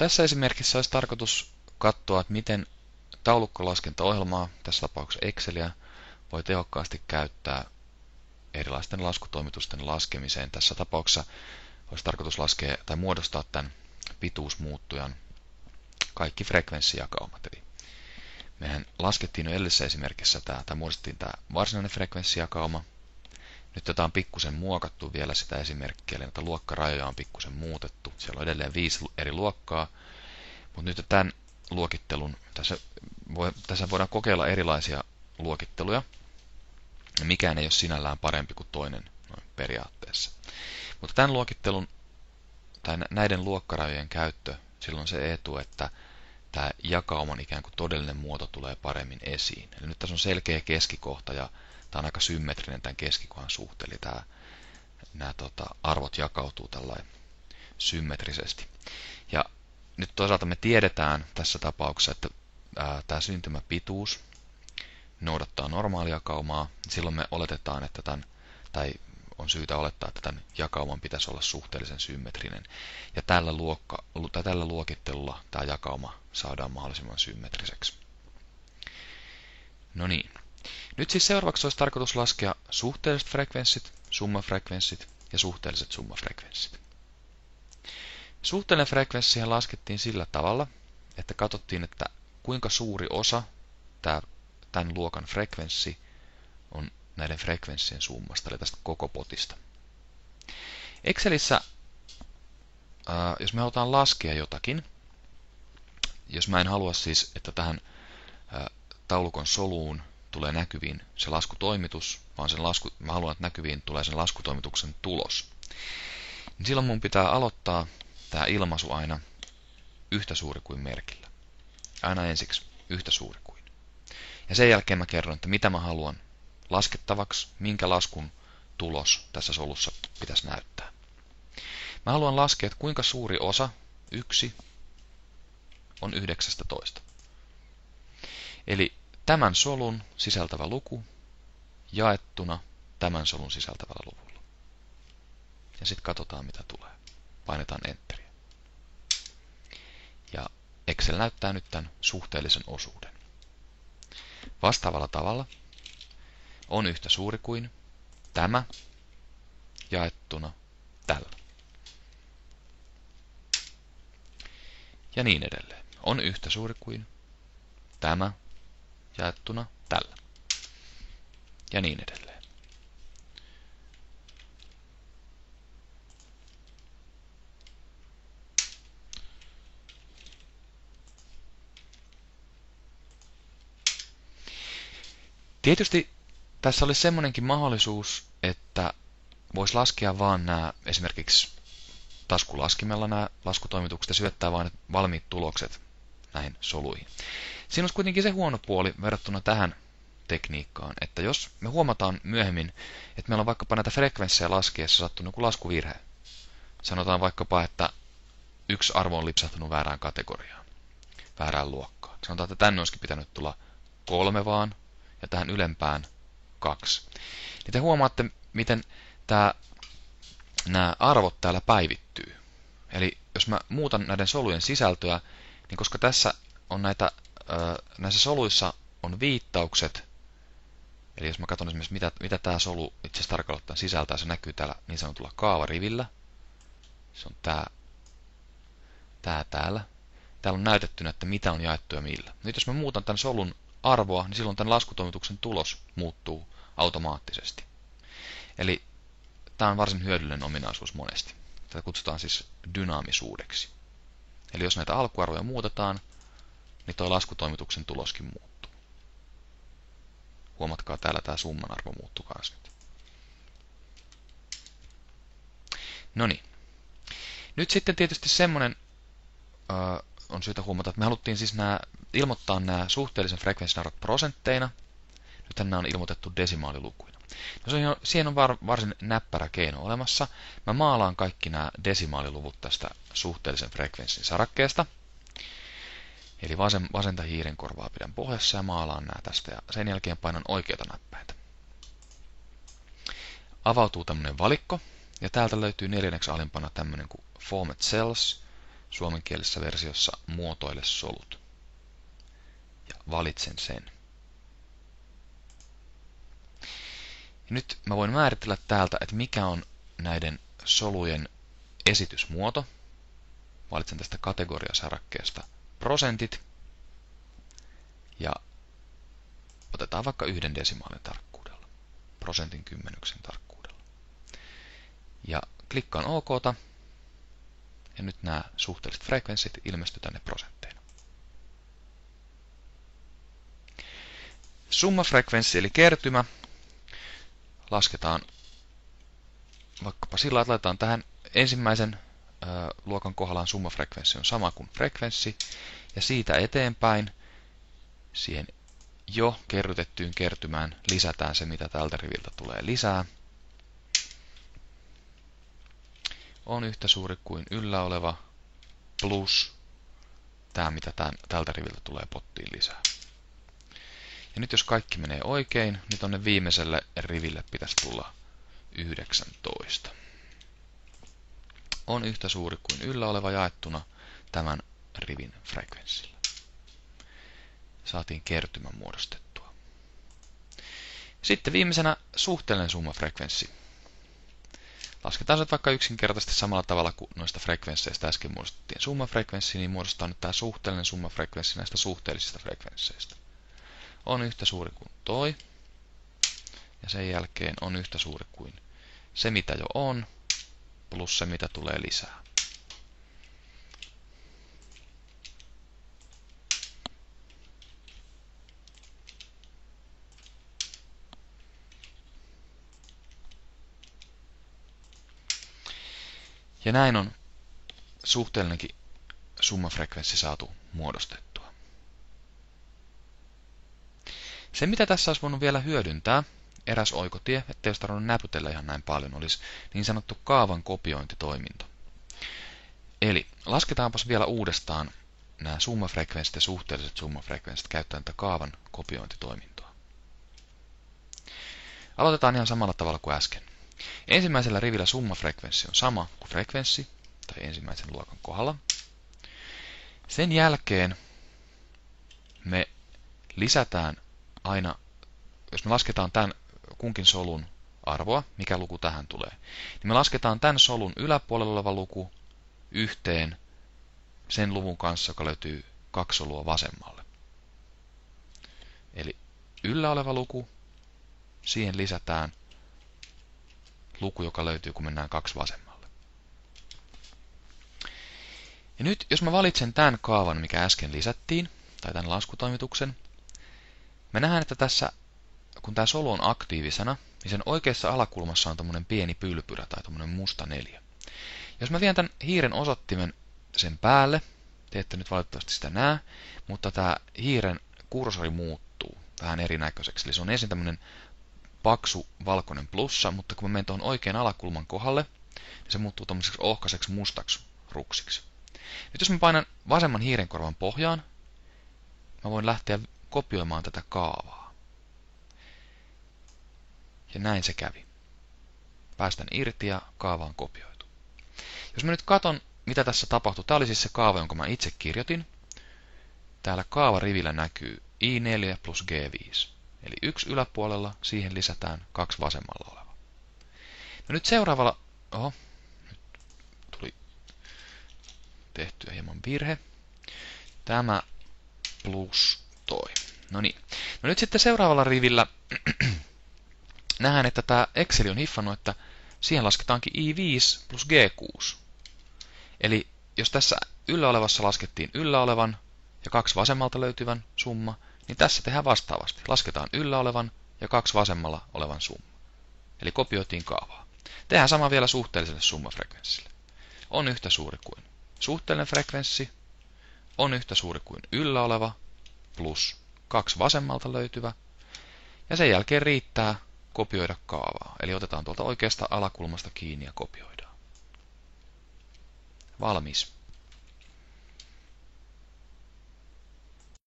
Tässä esimerkissä olisi tarkoitus katsoa, että miten taulukkolaskentaohjelmaa, tässä tapauksessa Exceliä, voi tehokkaasti käyttää erilaisten laskutoimitusten laskemiseen. Tässä tapauksessa olisi tarkoitus laskea tai muodostaa tämän pituusmuuttujan kaikki frekvenssijakaumat. Eli mehän laskettiin jo edellisessä esimerkissä tai muodostettiin tämä varsinainen frekvenssijakauma. Nyt tätä on pikkusen muokattu vielä sitä esimerkkiä, eli näitä luokkarajoja on pikkusen muutettu. Siellä on edelleen 5 eri luokkaa, mutta nyt tämän luokittelun, tässä voidaan kokeilla erilaisia luokitteluja. Mikään ei ole sinällään parempi kuin toinen noin periaatteessa. Mutta tämän luokittelun tai näiden luokkarajojen käyttö, silloin se etu, että tämä jakauman ikään kuin todellinen muoto tulee paremmin esiin. Eli nyt tässä on selkeä keskikohta ja tämä on aika symmetrinen tämän keskikohan suhteen. Eli nämä arvot jakautuu tällainen symmetrisesti. Ja nyt toisaalta me tiedetään tässä tapauksessa, että tämä syntymäpituus noudattaa normaalijakaumaa. Luokittelua. Silloin me oletetaan, että tai on syytä olettaa, että tämän jakauman pitäisi olla suhteellisen symmetrinen. Ja tällä luokittelulla tämä jakauma saadaan mahdollisimman symmetriseksi. No niin. Nyt siis seuraavaksi olisi tarkoitus laskea suhteelliset frekvenssit, summafrekvenssit ja suhteelliset summafrekvenssit. Suhteellinen frekvenssi laskettiin sillä tavalla, että katsottiin, että kuinka suuri osa tämän luokan frekvenssi on näiden frekvenssien summasta, eli tästä koko potista. Excelissä, jos me halutaan laskea jotakin, jos mä en halua siis, että tähän taulukon soluun tulee näkyviin se laskutoimitus, vaan mä haluan, että näkyviin tulee sen laskutoimituksen tulos, niin silloin mun pitää aloittaa tämä ilmaisu aina yhtä suuri kuin merkillä. Aina ensiksi yhtä suuri kuin. Ja sen jälkeen mä kerron, että mitä mä haluan laskettavaksi, minkä laskun tulos tässä solussa pitäisi näyttää. Mä haluan laskea, että kuinka suuri osa, 1, on 19. Eli tämän solun sisältävä luku jaettuna tämän solun sisältävällä luvulla. Ja sitten katsotaan, mitä tulee. Painetaan Enteriä. Ja Excel näyttää nyt tämän suhteellisen osuuden. Vastaavalla tavalla on yhtä suuri kuin tämä jaettuna tällä. Ja niin edelleen. On yhtä suuri kuin tämä jaettuna tällä. Ja niin edelleen. Tietysti tässä olisi semmoinenkin mahdollisuus, että voisi laskea vaan nämä esimerkiksi taskulaskimella nämä laskutoimitukset ja syöttää vain valmiit tulokset näihin soluihin. Siinä on kuitenkin se huono puoli verrattuna tähän tekniikkaan, että jos me huomataan myöhemmin, että meillä on vaikkapa näitä frekvenssejä laskiessa sattunut joku laskuvirhe. Sanotaan vaikkapa, että yksi arvo on lipsahtanut väärään kategoriaan, väärään luokkaan. Sanotaan, että tänne olisikin pitänyt tulla 3 vaan, ja tähän ylempään 2. Niin te huomaatte, miten nämä arvot täällä päivittyy. Eli jos mä muutan näiden solujen sisältöä, niin koska tässä on näissä soluissa on viittaukset, eli jos mä katson esimerkiksi mitä tämä solu itse asiassa tarkalleen sisältää, se näkyy täällä niin sanotulla kaavarivillä. Se on tää täällä. Täällä on näytettynä, että mitä on jaettu ja millä. Nyt jos mä muutan tämän solun arvoa, niin silloin tämän laskutoimituksen tulos muuttuu automaattisesti. Eli tämä on varsin hyödyllinen ominaisuus monesti. Tätä kutsutaan siis dynaamisuudeksi. Eli jos näitä alkuarvoja muutetaan, niin tuo laskutoimituksen tuloskin muuttuu. Huomatkaa, täällä tämä summan arvo muuttuu myös nyt. No niin. Nyt sitten tietysti semmoinen on syytä huomata, että me haluttiin siis ilmoittaa nämä suhteellisen frekvenssin arvot prosentteina. Nyt nämä on ilmoitettu desimaalilukuina. No siihen on varsin näppärä keino olemassa. Mä maalaan kaikki nämä desimaaliluvut tästä suhteellisen frekvenssin sarakkeesta. Eli vasenta hiirenkorvaa pidän pohjassa ja maalaan nämä tästä. Ja sen jälkeen painan oikeita näppäintä. Avautuu tämmöinen valikko. Ja täältä löytyy 4. alimpana tämmöinen kuin Format Cells. suomenkielisessä versiossa muotoile solut. Ja valitsen sen. Ja nyt mä voin määritellä täältä, että mikä on näiden solujen esitysmuoto. Valitsen tästä kategoriasarakkeesta prosentit. Ja otetaan vaikka 1 desimaalin tarkkuudella. Prosentin kymmenyksen tarkkuudella. Ja klikkaan OK:ta. Ja nyt nämä suhteelliset frekvenssit ilmestyy tänne prosentteina. Summafrekvenssi eli kertymä lasketaan vaikkapa sillä, että laitetaan tähän ensimmäisen luokan kohdallaan summafrekvenssi on sama kuin frekvenssi. Ja siitä eteenpäin siihen jo kerrytettyyn kertymään lisätään se, mitä tältä riviltä tulee lisää. On yhtä suuri kuin yllä oleva plus tämä, mitä tältä riviltä tulee pottiin lisää. Ja nyt jos kaikki menee oikein, niin tuonne viimeiselle riville pitäisi tulla 19. On yhtä suuri kuin yllä oleva jaettuna tämän rivin frekvenssillä. Saatiin kertymä muodostettua. Sitten viimeisenä suhteellinen summafrekvenssi. Lasketaan se vaikka yksinkertaisesti samalla tavalla kuin noista frekvensseistä äsken muodostettiin summafrekvenssi, niin muodostaa nyt tämä suhteellinen summafrekvenssi näistä suhteellisista frekvensseistä. On yhtä suuri kuin toi. Ja sen jälkeen on yhtä suuri kuin se, mitä jo on, plus se, mitä tulee lisää. Ja näin on suhteellinenkin summafrekvenssi saatu muodostettua. Se, mitä tässä olisi voinut vielä hyödyntää, eräs oikotie, ettei olisi tarvinnut näpytellä ihan näin paljon, olisi niin sanottu kaavan kopiointitoiminto. Eli lasketaanpas vielä uudestaan nämä summafrekvenssit ja suhteelliset summafrekvenssit käyttäen tätä kaavan kopiointitoimintoa. Aloitetaan ihan samalla tavalla kuin äsken. Ensimmäisellä rivillä summafrekvenssi on sama kuin frekvenssi, tai ensimmäisen luokan kohdalla. Sen jälkeen me lisätään aina, jos me lasketaan tämän kunkin solun arvoa, mikä luku tähän tulee, niin me lasketaan tämän solun yläpuolella oleva luku yhteen sen luvun kanssa, joka löytyy 2 solua vasemmalle. Eli yllä oleva luku, siihen lisätään luku, joka löytyy, kun mennään 2 vasemmalle. Ja nyt, jos mä valitsen tämän kaavan, mikä äsken lisättiin, tai tämän laskutoimituksen, me nähdään, että tässä, kun tämä solu on aktiivisena, niin sen oikeassa alakulmassa on tämmöinen pieni pylpyrä tai tämmöinen musta 4. Jos mä vien tämän hiiren osoittimen sen päälle, te ette nyt valitettavasti sitä näe, mutta tämä hiiren kursori muuttuu vähän erinäköiseksi. Eli se on ensin tämmöinen paksu valkoinen plussa, mutta kun mä menen tuohon oikean alakulman kohdalle, niin se muuttuu tämmöiseksi ohkaiseksi mustaksi ruksiksi. Nyt jos mä painan vasemman hiirenkorvan pohjaan, mä voin lähteä kopioimaan tätä kaavaa. Ja näin se kävi. Päästän irti ja kaava on kopioitu. Jos mä nyt katson, mitä tässä tapahtui, tämä oli siis se kaava, jonka mä itse kirjoitin. Täällä kaavarivillä näkyy I4 plus G5. Eli 1 yläpuolella, siihen lisätään 2 vasemmalla oleva. No nyt seuraavalla, nyt tuli tehtyä hieman virhe. Tämä plus toi. No niin. No nyt sitten seuraavalla rivillä nähdään, että tämä Excel on hiffannut, että siihen lasketaankin I5 plus G6. Eli jos tässä yllä olevassa laskettiin yllä olevan ja 2 vasemmalta löytyvän summa, niin tässä tehdään vastaavasti. Lasketaan yllä olevan ja 2 vasemmalla olevan summa. Eli kopioitiin kaavaa. Tehdään sama vielä suhteelliselle summafrekvenssille. On yhtä suuri kuin suhteellinen frekvenssi, on yhtä suuri kuin yllä oleva, plus 2 vasemmalta löytyvä, ja sen jälkeen riittää kopioida kaavaa. Eli otetaan tuolta oikeasta alakulmasta kiinni ja kopioidaan. Valmis.